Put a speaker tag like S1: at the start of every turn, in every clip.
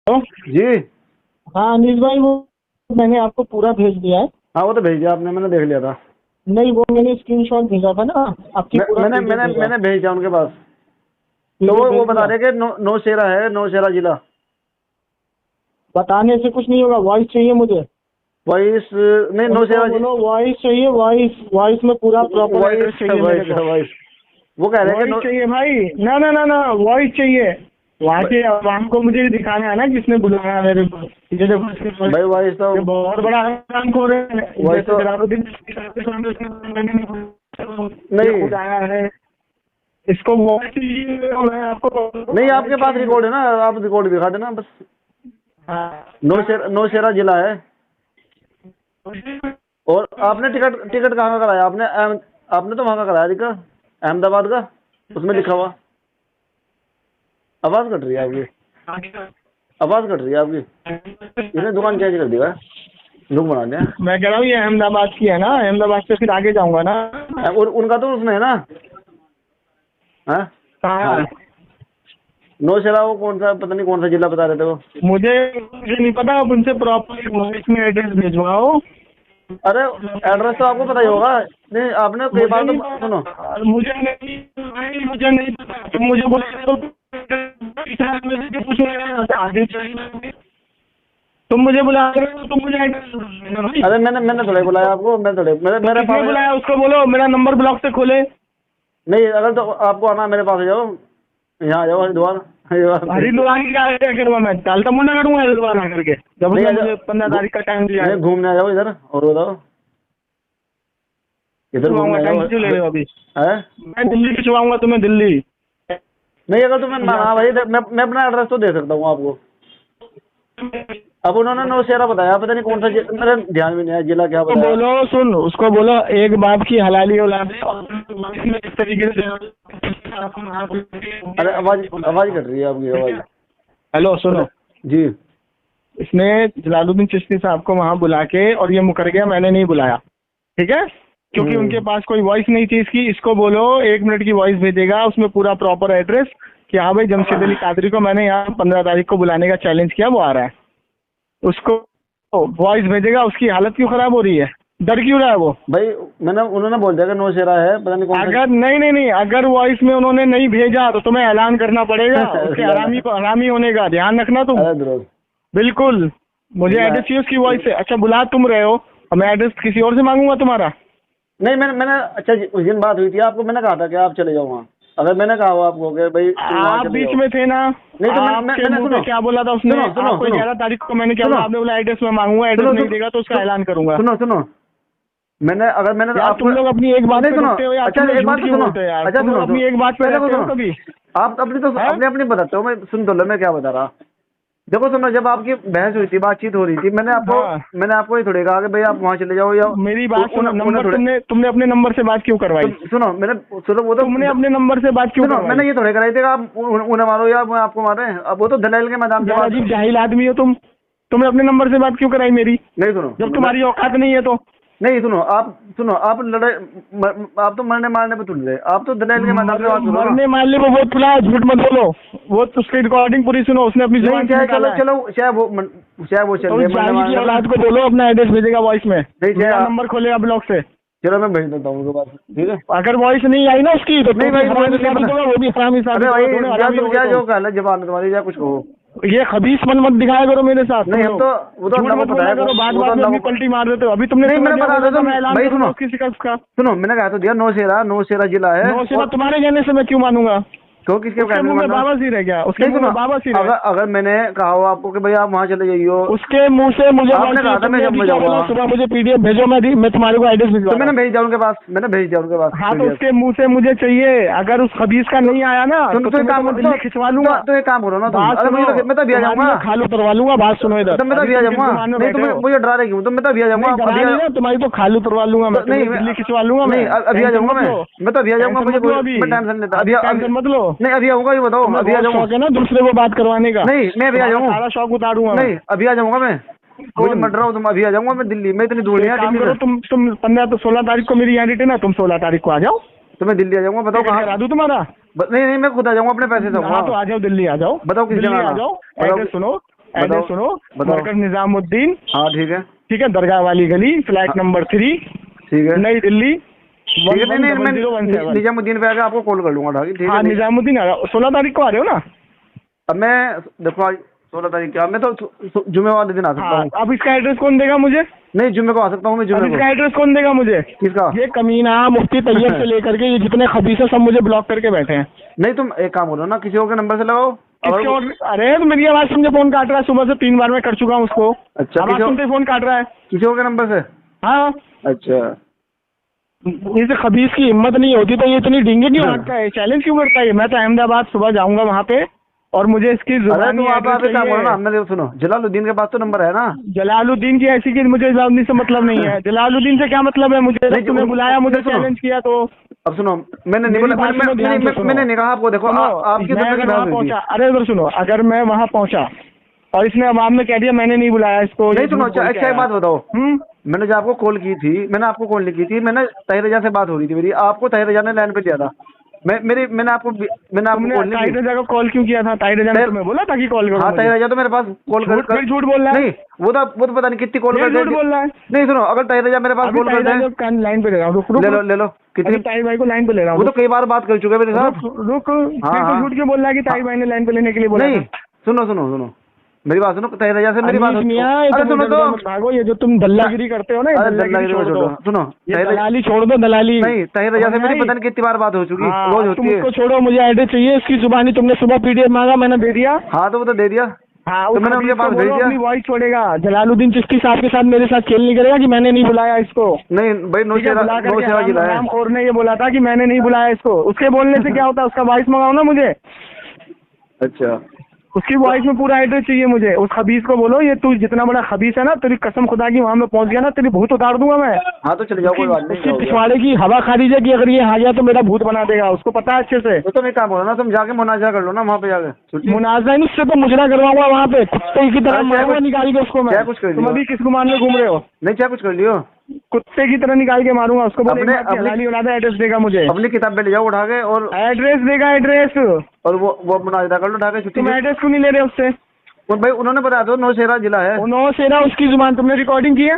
S1: जी।
S2: हाँ अनिल भाई, वो मैंने आपको पूरा भेज दिया है।
S1: हाँ वो तो भेज दिया आपने, मैंने देख लिया था।
S2: नहीं, वो मैंने स्क्रीनशॉट भेजा था ना, आपकी पूरा
S1: मैंने
S2: पीडीएफ
S1: मैंने
S2: भेजा।
S1: मैंने भेज दिया उनके पास। तो
S2: पीडीएफ
S1: वो
S2: भेज
S1: बता
S2: दिया।
S1: रहे कि नौशेरा है, नौशेरा जिला।
S2: बताने से कुछ नहीं होगा, वॉइस चाहिए मुझे।
S1: वॉइस नहीं,
S2: उनको
S1: नौशेरा
S2: बोलो वॉइस चाहिए, वॉइस वॉइस में पूरा प्रॉपर
S1: वॉइस
S2: एड्रेस चाहिए मेरे
S1: वॉइस
S2: को।
S1: वॉइस वो कह रहे हैं
S2: वॉइस
S1: कि
S2: चाहिए भाई, ना ना ना ना, वॉइस चाहिए। वहाँ के आवाम को मुझे दिखाना है ना किसने बुलाया मेरे को। ये देखो इसके voice-
S1: भाई वॉइस तो
S2: ये बहुत बड़ा काम हो रहे हैं।
S1: वॉइस
S2: जैसे
S1: तो
S2: जलालुद्दीन चिश्ती साहब के सामने मैंने
S1: नहीं
S2: खुद आया है। इसको वॉइस चाहिए और मैं आपको
S1: नहीं, आपके पास रिकॉर्ड है ना, आप रिकॉर्ड दिखा देना बस।
S2: हाँ।
S1: नौशेरा जिला है। और आपने टिकट टिकट कहाँ का कराया आपने? आपने तो वहाँ का कराया टिकट, अहमदाबाद का, उसमें लिखा हुआ। आवाज कट रही है आपकी, आवाज कट रही है आपकी। इसने दुकान चेंज कर दिया है, लुक बना दिया।
S2: मैं कह रहा हूँ ये अहमदाबाद की है ना, अहमदाबाद से फिर आगे जाऊंगा ना।
S1: और उनका तो उसमें है ना। हाँ
S2: कहाँ?
S1: नौशेरा, वो कौन सा, पता नहीं कौन सा जिला बता रहे थे वो।
S2: मुझे नहीं पता, आप उनसे प्रॉपर वॉइस में एड्रेस भिजवाओ।
S1: अरे एड्रेस तो आपको पता ही होगा। नहीं आपने कई बार तो सुनो,
S2: मुझे नहीं पता। तुम मुझे बोले तो आगे चाहिए। तुम मुझे बुला रहे हो, तुम मुझे एड्रेस।
S1: अरे मैंने थोड़े बुलाया आपको, मैं थोड़े मेरे पास
S2: बुलाया, उसको बोलो मेरा नंबर ब्लॉक से खोले।
S1: नहीं, अगर तो आपको आना मेरे पास आ जाओ, यहाँ आ जाओ हरिद्वार।
S2: हरिद्वार की क्या करूँगा मैं? टालता मुंडा करूँगा हरिद्वार आकर के, जब उसने मुझे 15 तारीख का टाइम दिया है।
S1: घूमने आ जाओ इधर, और बताओ इधर घूमने आ जाओ।
S2: क्यों ले रहे हो अभी?
S1: है
S2: मैं दिल्ली भिजवाऊंगा तुम्हें, दिल्ली।
S1: नहीं, अगर तुम्हें हाँ भाई, मैं अपना एड्रेस तो दे सकता हूँ आपको। अब उन्होंने नौशेरा बताया, पता नहीं कौन सा मेरे ध्यान में नहीं आया जिला क्या बताया।
S2: बोलो सुन, उसको बोलो एक बाप की हलाली औलाद है और इस तरीके से।
S1: अरे आवाज कट रही है आपकी आवाज।
S2: हेलो सुनो
S1: जी।
S2: इसने जलालुद्दीन चिश्ती साहब को वहां बुला के और ये मुकर गया, मैंने नहीं बुलाया, ठीक है? क्योंकि उनके पास कोई वॉइस नहीं थी इसकी। इसको बोलो 1 मिनट की वॉइस भेजेगा, उसमें पूरा प्रॉपर एड्रेस कि हाँ भाई जमशेद अली कादरी को मैंने यहाँ 15 तारीख को बुलाने का चैलेंज किया, वो आ रहा है। उसको वॉइस भेजेगा। उसकी हालत क्यों खराब हो रही है? डर क्यों रहा है वो?
S1: भाई उन्होंने बोल दिया कि नौशेरा है, पता नहीं कौन।
S2: अगर नहीं, अगर वॉइस में उन्होंने नहीं भेजा तो तुम्हें ऐलान करना पड़ेगा उसके हरामी को हरामी होने का। ध्यान रखना तुम। बिल्कुल, मुझे एड्रेस चाहिए उसकी वॉइस से। अच्छा बुला तुम रहे हो और मैं एड्रेस किसी और से मांगूंगा तुम्हारा?
S1: नहीं, मैंने अच्छा उस दिन बात हुई थी, आपको मैंने कहा था कि आप चले जाओ वहाँ। अगर मैंने कहा हो आपको कि भाई
S2: आप बीच में थे ना।
S1: नहीं तो मैंने सुनो
S2: क्या बोला था उसने?
S1: सुनो
S2: 11 तारीख को मैंने क्या बोला? आपने बोला एड्रेस में मांगूंगा, एड्रेस नहीं देगा तो उसका ऐलान करूंगा।
S1: सुनो मैंने
S2: तुम लोग अपनी एक बात पे रुकते हो यार।
S1: अच्छा एक बात सुनो, अच्छा
S2: तुम लोग अपनी एक बात पे रहते हो कभी?
S1: आप अपनी तो अपनी बताते हो, मैं सुन तो लो मैं क्या बता रहा। देखो सुनो, जब आपकी बहस हुई थी, बातचीत हो रही थी, मैंने आपको ये थोड़ी कहा कि भाई आप वहाँ चले जाओ या
S2: मेरी बात सुनो। नंबर तुमने अपने नंबर से बात क्यों करवाई?
S1: सुनो वो तो
S2: तुमने अपने नंबर से बात क्यों करवाई?
S1: मैंने ये थोड़े कराई थी आप उन्हें मारो या आपको मारे। अब वो तो दलाइल के मैदान से।
S2: अजीब जाहिल आदमी हो तुम। तुमने अपने नंबर से बात क्यों कराई मेरी?
S1: नहीं सुनो,
S2: जब तुम्हारी औकात नहीं है तो।
S1: नहीं सुनो आप लड़ाई, आप तो मरने मारने पे तुल रहे। आप तो दलाइल के मैदान से बात करो। मरने
S2: मारने पे बहुत खुला, झूठ मत बोलो। वो तो उसकी रिकॉर्डिंग पूरी सुनो, उसने अपनी जुबान से निकाला है।
S1: चलो चाहे वो चल
S2: की औलाद को बोलो अपना एड्रेस भेजेगा वॉइस में। मेरा नंबर खोलेगा ब्लॉक से।
S1: चलो मैं भेज देता हूँ उनके पास, ठीक है?
S2: अगर वॉइस नहीं आई ना उसकी तो नहीं भाई, वो भी हरामी साबित होगा।
S1: क्या जो कहना जबान तुम्हारी या कुछ कहो,
S2: ये खबीसपन मत दिखाया करो मेरे साथ।
S1: नहीं हम तो वो तो
S2: मत बोला करो, बात में अपनी पलटी मार देते हो। अभी तुमने
S1: नहीं, मैंने बता देता भाई। सुनो
S2: उसकी शिकायत का।
S1: सुनो, मैंने कहा तो दिया नौशेरा जिला है।
S2: नौशेरा तुम्हारे कहने से मैं क्यों मानूंगा?
S1: तो किसके कहने में
S2: बाबा सिर है क्या? उसके मुंह में बाबा सिर है।
S1: अगर मैंने कहा हो आपको कि भाई आप वहाँ चले जाइए,
S2: उसके मुंह से मुझे
S1: आपने कहा था मैं जब जाऊंगा
S2: सुबह मुझे पीडीएफ भेजो, मैं तुम्हारे को एड्रेस भिजवा।
S1: मैंने भेज दिया उनके पास, हाँ
S2: तो उसके मुंह से मुझे चाहिए। अगर उस खबीस का नहीं आया ना तो दिल्ली खिंचवा लूंगा।
S1: तो एक काम करो ना, मैं तो भी आ जाऊंगा,
S2: खालू करवा लूंगा। बात सुनो इधर,
S1: मैं तो भी आ जाऊंगा। मुझे डरा रही हूँ तो मैं तो भी आ जाऊंगा।
S2: तुम्हारी तो खालू करवा लूंगा मैं, दिल्ली खिंचवा लूंगा।
S1: नहीं अभी आ जाऊंगा मैं तो अभी आ जाऊंगा। मुझे टेंशन लेता, अभी मत लो। नहीं अभी आऊंगा, ये बताओ अभी आ जाऊंगा
S2: ना दूसरे को बात करवाने का।
S1: नहीं मैं अभी आ जाऊंगा,
S2: सारा शौक उतारूंगा।
S1: नहीं अभी आ जाऊंगा मैं, मुझे मत डराओ तुम। अभी आ जाऊंगा मैं दिल्ली, मैं इतनी दूर नहीं है।
S2: तुम 16 तारीख को मेरी यहाँ रिटर्न है, तुम 16 तारीख को आ जाओ
S1: तो मैं दिल्ली आ जाऊंगा। बताओ कहाँ
S2: करा दूं तुम्हारा?
S1: नहीं मैं खुद आ जाऊंगा अपने पैसे से।
S2: हाँ तो आ जाओ, दिल्ली आ जाओ।
S1: बताओ किस जगह
S2: आ जाओ। एड्रेस सुनो, एड्रेस सुनो, मरकज निजामुद्दीन,
S1: हाँ ठीक है,
S2: ठीक है, दरगाह वाली गली, फ्लैट नंबर 3,
S1: ठीक है,
S2: नई दिल्ली
S1: ठीक है। नहीं मैं
S2: 11017।
S1: निजामुद्दीन पे आके आपको कॉल कर लूंगा, ठीक है।
S2: हाँ निजामुद्दीन आ रहा, 16 तारीख को आ रहे हो ना?
S1: अब मैं देखो आज 16 तारीख क्या, मैं तो जुम्मे वाले दिन आ सकता
S2: हाँ,
S1: हूँ।
S2: अब इसका एड्रेस कौन देगा मुझे?
S1: नहीं जुम्मे को आ सकता हूँ मैं,
S2: अब
S1: जुम्मे को।
S2: इसका एड्रेस कौन देगा मुझे?
S1: किसका?
S2: ये कमीना मुफ्ती तैयब से लेकर के ये जितने खबीस है सब मुझे ब्लॉक करके बैठे हैं।
S1: नहीं तुम एक काम करो ना, किसी और के नंबर से लगाओ।
S2: किसके और? अरे तो मेरी आवाज सुन के फोन काट रहा है, सुबह से 3 बार मैं कर चुका हूँ उसको।
S1: अच्छा,
S2: आवाज सुनते फोन काट रहा है।
S1: किसी और के नंबर से?
S2: हाँ,
S1: अच्छा,
S2: इस खबीस की हिम्मत नहीं होती तो ये इतनी डींगे क्यों हाँकता है, चैलेंज क्यों करता है? मैं तो अहमदाबाद सुबह जाऊंगा वहाँ पे और मुझे इसकी
S1: अरे
S2: जुबानी
S1: तो आप
S2: एड्रेस
S1: एक काम करो ना,
S2: चाहिए।
S1: हमने सुनो, जलालुद्दीन के पास तो नंबर है ना।
S2: जलालुद्दीन की ऐसी की मुझे जलालुद्दीन से मतलब नहीं है। जलालुद्दीन से क्या मतलब है मुझे?
S1: नहीं,
S2: तुमने बुलाया, मुझे
S1: सुनो।
S2: चैलेंज किया तो।
S1: अब सुनो, मैंने नहीं
S2: मेरी
S1: बोला,
S2: बात सुनो, ध्यान से सुनो।
S1: मैंने नहीं कहा आपको, देखो आपकी
S2: मैं
S1: जिंदगी
S2: अगर वहाँ
S1: खराब हुई थी।
S2: पहुँचा, अरे इधर सुनो, अगर मैं वहाँ पहुँचा और इसने अवाम में कह दिया मैंने नहीं बुलाया इसको,
S1: नहीं सुनो, अच्छा एक बात बताओ, मैंने जो आपको कॉल की थी, मैंने आपको कॉल नहीं की थी, मैंने ताहिर रजा से बात हो रही थी मेरी, आपको ताहिर रजा ने लाइन पे दिया था। मैंने आपको कॉल नहीं
S2: ताहिर
S1: की।
S2: रजा को कॉल क्यों किया था? ताहिर रजा ने तुम्हें बोला था कि कॉल करो?
S1: हाँ ताहिर रजा तो मेरे पास कॉल कर,
S2: झूठ बोल रहा है।
S1: नहीं वो तो पता नहीं कितनी कॉल कर,
S2: झूठ बोल रहा है।
S1: नहीं सुनो, अगर ताहिर रजा मेरे पास कॉल करते हैं,
S2: लाइन पे ले रहा हूँ,
S1: ले लो कितनी,
S2: ताहिर भाई को लाइन पे ले रहा हूँ।
S1: वो तो कई बार बात कर चुके हैं मेरे साथ।
S2: रुक, झूठ क्यों बोल रहा है कि ताहिर भाई ने लाइन पे लेने के लिए बोला?
S1: नहीं सुनो मेरी बात सुनो, ताहिर रजा से मेरी बात।
S2: अरे सुनो तो भागो, ये जो तुम दल्लागिरी करते हो ना,
S1: दल्लागिरी छोड़ दो। सुनो,
S2: दलाली छोड़ दो, दलाली
S1: नहीं ताहिर रजा से मेरी पता नहीं कितनी बार बात हो चुकी, रोज होती है।
S2: तुम उसको छोड़ो, मुझे एड्रेस चाहिए इसकी जुबानी। तुमने सुबह पीडीएफ मांगा, मैंने दे दिया।
S1: हाँ तो वो तो दे दिया।
S2: हाँ,
S1: तो मैंने उनके पास भेज दिया।
S2: अपनी वॉइस छोड़ेगा। जलालुद्दीन चिश्ती साहब के साथ मेरे साथ खेल नहीं करेगा कि मैंने नहीं बुलाया इसको।
S1: नहीं भाई, नौशेरा जिला है।
S2: और ने ये बोला था कि मैंने नहीं बुलाया इसको। उसके बोलने से क्या होता है? उसका वॉइस मंगाओ ना मुझे।
S1: अच्छा,
S2: उसकी वॉइस में पूरा एड्रेस चाहिए मुझे। उस खबीस को बोलो, ये तू जितना बड़ा खबीस है ना, तेरी कसम खुदा की, वहाँ में पहुंच गया ना, तेरी भूत उतार दूंगा मैं।
S1: हाँ तो चले जाओ, कोई बात नहीं।
S2: उसकी पिछवाड़े की हवा खारिज है कि अगर ये आ गया तो मेरा भूत बना देगा, उसको पता है अच्छे से।
S1: तो तुम एक काम करो ना, तुम जाके मुनाजा कर लो ना वहाँ पे जाके।
S2: मुनाजा नहीं, उससे तो मुजरा करवाऊंगा वहाँ पे, कुत्ते की तरह मारूंगा निकाल के उसको मैं।
S1: क्या कुछ कर लियो?
S2: तुम अभी किस गुमान में घूम रहे हो?
S1: नहीं क्या कुछ कर लियो?
S2: कुत्ते की तरह निकाल के मारूंगा उसको।
S1: अपने
S2: एड्रेस देगा मुझे,
S1: अपनी किताब पे ले जाओ उठा के, और
S2: एड्रेस देगा, एड्रेस।
S1: और वो मुनाजा कर लो उठा के, छुट्टी।
S2: तुम एड्रेस क्यों नहीं ले रहे उससे?
S1: भाई उन्होंने बताया तो नौशेरा जिला है।
S2: नौशेरा उसकी जुबान। तुमने रिकॉर्डिंग की है?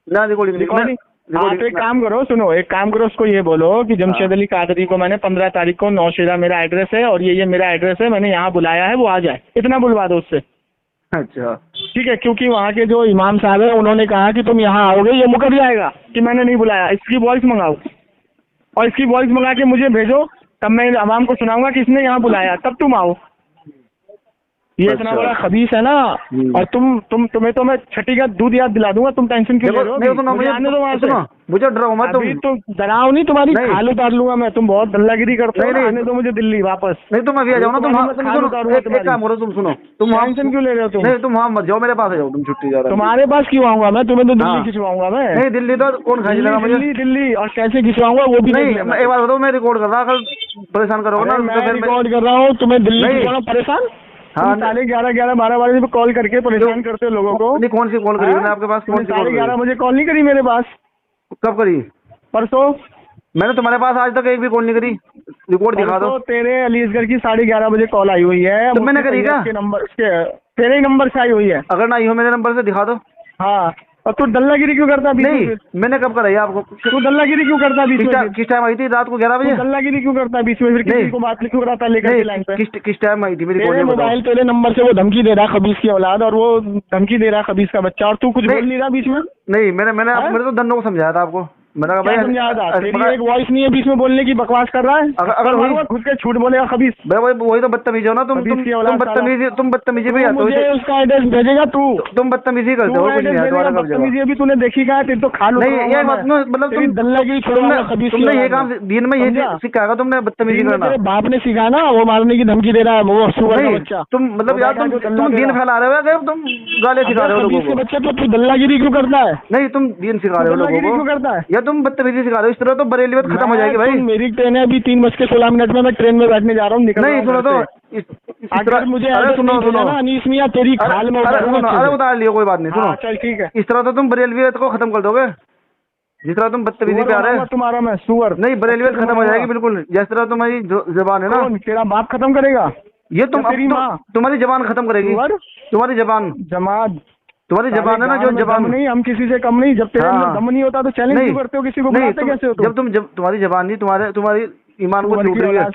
S1: ना रिकॉर्डिंग।
S2: हाँ तो एक काम करो, सुनो, एक काम करो, उसको ये बोलो कि जमशेद अली कादरी को मैंने 15 तारीख को नौशेरा मेरा एड्रेस है और ये मेरा एड्रेस है, मैंने यहाँ बुलाया है, वो आ जाए। इतना बुलवा दो उससे।
S1: अच्छा
S2: ठीक है, क्योंकि वहाँ के जो इमाम साहब है उन्होंने कहा कि तुम यहाँ आओगे, ये मुकर जाएगा कि मैंने नहीं बुलाया। इसकी वॉइस मंगाओ और इसकी वॉइस मंगा के मुझे भेजो, तब मैं आवाम को सुनाऊंगा कि इसने यहाँ बुलाया, तब तुम आओ। ये इतना बड़ा खबीस है ना। और तुम्हें तो मैं छठी का दूध याद दिला दूंगा, तुम टेंशन क्यों ले रहे हो? मुझे आने दो वहाँ से।
S1: मुझे डराओ मत तुम।
S2: तो डराओ नहीं, तुम्हारी खाल उतार लूंगा मैं। तुम बहुत दल्लागिरी करते हो। आने दो मुझे दिल्ली वापस।
S1: नहीं तुम अभी आ जाओ ना, तुम एक काम करो, तुम सुनो, तुम
S2: टेंशन क्यों ले रहे हो तुम?
S1: नहीं तुम वहाँ मत जाओ, मेरे पास आ जाओ, तुम छुट्टी जा रहे हो।
S2: तुम्हारे पास क्यों आऊंगा मैं? तुम्हें तो दिल्ली खिंचवाऊंगा मैं।
S1: नहीं दिल्ली तो कौन खिंचवाएगा मुझे? दिल्ली
S2: और कैसे खिंचवाऊंगा वो भी
S1: नहीं। एक बात बताओ, मैं रिकॉर्ड कर रहा, कल परेशान करोगे ना।
S2: मैं रिकॉर्ड कर रहा हूँ, तुम्हें दिल्ली खिंचवाना परेशान? हाँ, 11:30 12 बजे पे कॉल करके परेशान करते हो लोगों को।
S1: नहीं कौन सी कॉल करी मैंने आपके पास? कौन सी?
S2: 11:30 बजे कॉल नहीं करी मेरे पास।
S1: कब करी?
S2: परसों।
S1: मैंने तुम्हारे पास आज तक एक भी कॉल नहीं करी। रिकॉर्ड दिखा दो।
S2: तेरे अलीसगढ़ की 11:30 बजे कॉल आई हुई है।
S1: तो मैंने करी क्या?
S2: नंबर तेरे ही नंबर से आई हुई है।
S1: अगर ना आई हो मेरे नंबर से दिखा दो।
S2: हाँ, और तू दल्लागिरी क्यों करता?
S1: नहीं मैंने कब कराई आपको?
S2: तू दल्लागिरी क्यों करता?
S1: किस टाइम आई थी? रात को 11 बजे।
S2: दल्लागिरी क्यों करता बीच में? फिर किसी को बात क्यों कराता लेकर लाइन पे?
S1: किस टाइम आई थी मेरी?
S2: तेरे मोबाइल तेरे नंबर से वो धमकी दे रहा खबीस की औलाद, और वो धमकी दे रहा खबीस का बच्चा, और तू कुछ बोल नहीं रहा बीच में?
S1: नहीं मैंने तो दंडों को समझाया था आपको। मैंने कहा भाई
S2: समझाया था, तेरी एक वॉइस नहीं है बीच में बोलने की, बकवास कर रहा है। अगर खुद के झूठ बोलेगा खबीस।
S1: वही तो बदतमीज हो ना तुम बदतमीजी भी आते हो।
S2: मुझे उसका एड्रेस भेजेगा तू?
S1: तुम बदतमीजी करते हो।
S2: बदतमीजी अभी तूने देखी कहा? तेरे तो खाल
S1: नहीं, ये मतलब
S2: दल्लागिरी
S1: तुमने ये काम दिन में ये सिखाया तुमने बदतमीजी करना।
S2: तेरे बाप ने सिखाया ना, वो मारने की धमकी दे रहा है, वो सुअर का बच्चा।
S1: तुम मतलब यार तुम दिन फैला रहे हो, तुम गाली सिखा रहे हो लोगों को।
S2: बच्चे तो तू दल्लागिरी क्यों करता है?
S1: नहीं तुम दिन सिखा रहे हो लोगों को।
S2: क्यों करता है?
S1: या तुम बदतमीजी सिखा रहे हो। इस तरह तो बरेली में खत्म हो जाएगी भाई।
S2: मेरी ट्रेन है अभी 3:16 में, मैं ट्रेन में बैठने जा रहा हूँ। नहीं सुनो तो अगर मुझे सुनो अनीस मियां तेरी खाल में
S1: उतार लियो, कोई बात नहीं। सुनो
S2: चल ठीक है।
S1: इस तरह तो तुम बरेलवी को खत्म कर दोगे, जिस तरह तुम बदतमीजी पे आ रहे हो।
S2: तुम्हारा मैं सुअर
S1: नहीं, बरेलवी खत्म हो जाएगी बिल्कुल, जिस तरह तुम्हारी जबान है ना।
S2: तेरा बाप खत्म करेगा?
S1: ये तुम
S2: या तेरी माँ?
S1: तुम्हारी जबान खत्म करेगी,
S2: और
S1: तुम्हारी जबान,
S2: जमात
S1: तुम्हारी जबान है ना, जो
S2: गाँव में
S1: जबान
S2: दम नहीं, हम किसी से कम नहीं। जब तेरे
S1: हाँ,
S2: अंदर दम नहीं होता तो चैलेंज
S1: नहीं,
S2: क्यों करते हो? किसी को
S1: नहीं,
S2: बुलाते कैसे हो तुम?
S1: जब तुम्हारी जबान नहीं, तुम्हारी ईमान को
S2: तू
S1: छूट
S2: उनकी
S1: रही है।
S2: औलाद